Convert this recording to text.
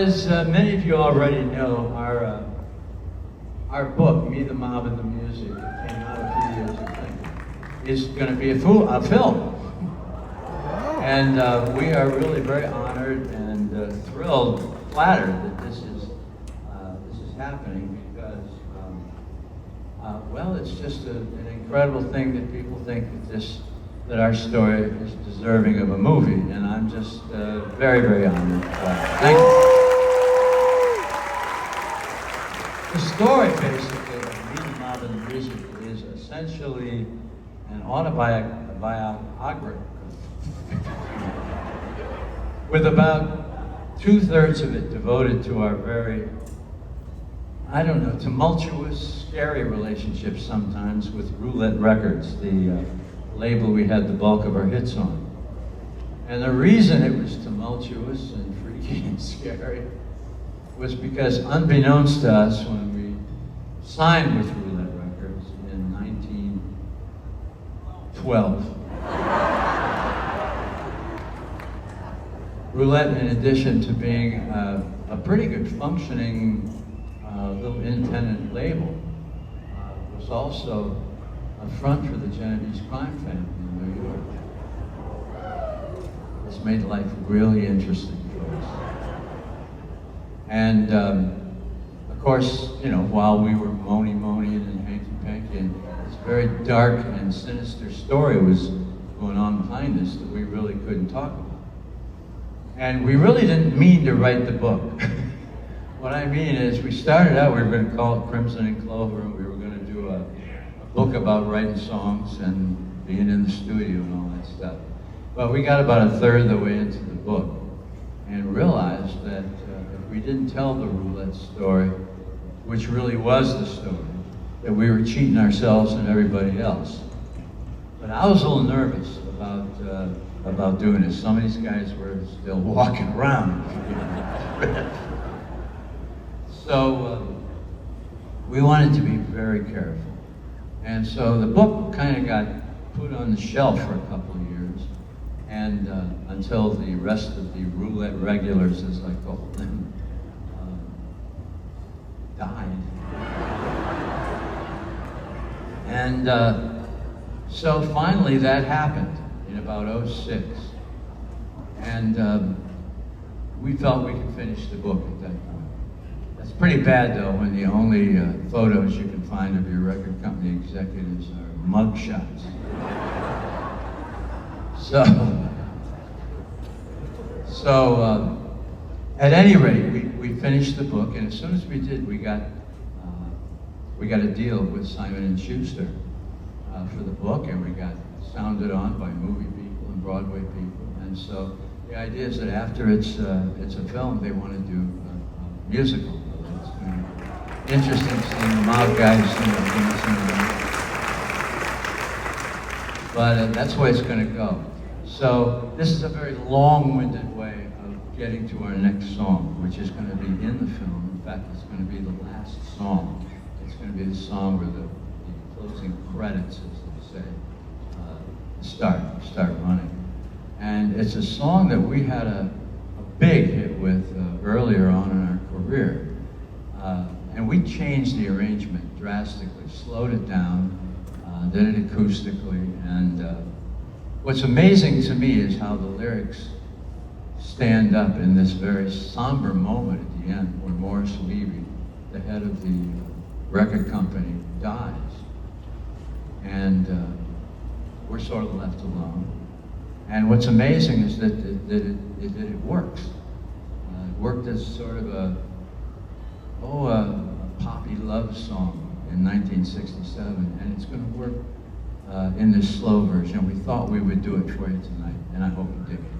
as many of you already know, our book, Me, the Mob, and the Music, that came out a few years ago, is going to be a film. And we are really very honored and thrilled, flattered that this is happening because, well, it's just an incredible thing that people think that our story is deserving of a movie, and I'm just very, very honored. Thank you. The story, basically, of Me, the Mob, and the Music is essentially an autobiography with about 2/3 of it devoted to our very, I don't know, tumultuous, scary relationship sometimes with Roulette Records, the label we had the bulk of our hits on. And the reason it was tumultuous and freaky and scary was because unbeknownst to us, when we signed with Roulette Records in 1912, Roulette, in addition to being a pretty good functioning little independent label, was also a front for the Genovese crime family in New York. This made life really interesting for us. And of course, you know, while we were moaning and hanky-panky, and this very dark and sinister story was going on behind us that we really couldn't talk about. And we really didn't mean to write the book. What I mean is, we started out, we were going to call it Crimson and Clover, and we were going to do a book about writing songs and being in the studio and all that stuff. But we got about 1/3 of the way into the book and realized that if we didn't tell the Roulette story, which really was the story, that we were cheating ourselves and everybody else. But I was a little nervous about doing this. Some of these guys were still walking around. So we wanted to be very careful. And so the book kind of got put on the shelf for a couple of years, and until the rest of the Roulette regulars, as I call them, died. And so finally that happened in about '06. And we felt we could finish the book at that point. That's pretty bad, though, when the only photos you can find of your record company executives are mugshots. So at any rate, we finished the book, and as soon as we did, we got a deal with Simon & Schuster for the book, and we got sounded on by movie people and Broadway people. And so the idea is that after it's a film, they want to do a musical. It's going to be interesting seeing the mob guys dancing around. But that's the way it's going to go. So this is a very long-winded way of getting to our next song, which is going to be in the film. In fact, it's going to be the last song. It's going to be the song where the closing credits, as they say, start running. And it's a song that we had a big hit with earlier on in our career. And we changed the arrangement drastically, slowed it down, did it acoustically, and what's amazing to me is how the lyrics stand up in this very somber moment at the end where Morris Levy, the head of the record company, dies. And we're sort of left alone. And what's amazing is that it works. It worked as sort of a poppy love song in 1967, and it's going to work in this slow version. We thought we would do it for you tonight, and I hope you dig it.